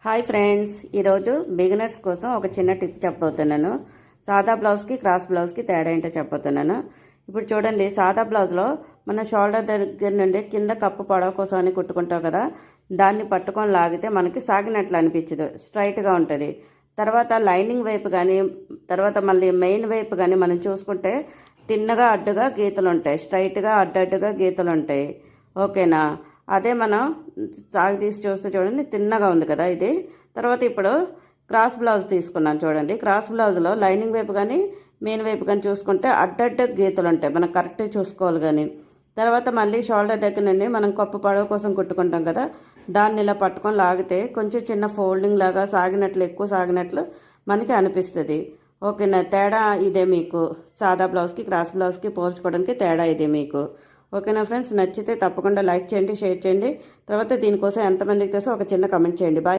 Hi friends, ఈరోజు beginners కోసం ఒక చిన్న టిప్ చెప్పబోతున్నాను. సాదా బ్లౌజ్కి క్రాస్ బ్లౌజ్కి తేడా ఏంటో చెప్పబోతున్నాను. ఇప్పుడు చూడండి, సాదా బ్లౌజ్లో మన షోల్డర్ దగ్గర నుండి కింద కప్పు పొడవు కోసం అని కుట్టుకుంటాం కదా, దాన్ని పట్టుకొని లాగితే మనకి సాగినట్లు అనిపించదు, స్ట్రైట్గా ఉంటుంది. తర్వాత లైనింగ్ వైపు కానీ తర్వాత మళ్ళీ మెయిన్ వైపు కానీ మనం చూసుకుంటే తిన్నగా అడ్డుగా గీతలు ఉంటాయి, స్ట్రైట్గా అడ్డడ్డుగా గీతలు ఉంటాయి. ఓకేనా? అదే మనం సాగు తీసి చూస్తే చూడండి, తిన్నగా ఉంది కదా ఇది. తర్వాత ఇప్పుడు క్రాస్ బ్లౌజ్ తీసుకున్నాను చూడండి. క్రాస్ బ్లౌజ్లో లైనింగ్ వైపు కానీ మెయిన్ వైపు కానీ చూసుకుంటే అడ్డడ్డ గీతలు ఉంటాయి, మనం కరెక్ట్గా చూసుకోవాలి. కానీ తర్వాత మళ్ళీ షోల్డర్ దగ్గర నుండి మనం కప్పు పొడవు కోసం కుట్టుకుంటాం కదా, దాన్ని ఇలా పట్టుకొని లాగితే కొంచెం చిన్న ఫోల్డింగ్ లాగా సాగినట్లు, ఎక్కువ సాగినట్లు మనకి అనిపిస్తుంది. ఓకేనా? తేడా ఇదే మీకు. సాదా బ్లౌజ్కి క్రాస్ బ్లౌజ్కి పోల్చుకోవడానికి తేడా ఇదే మీకు. ఓకేనా ఫ్రెండ్స్? నచ్చితే తప్పకుండా లైక్ చేయండి, షేర్ చేయండి. తర్వాత దీనికోసం ఎంతమందికి తెలుసో ఒక చిన్న కమెంట్ చేయండి. బాయ్.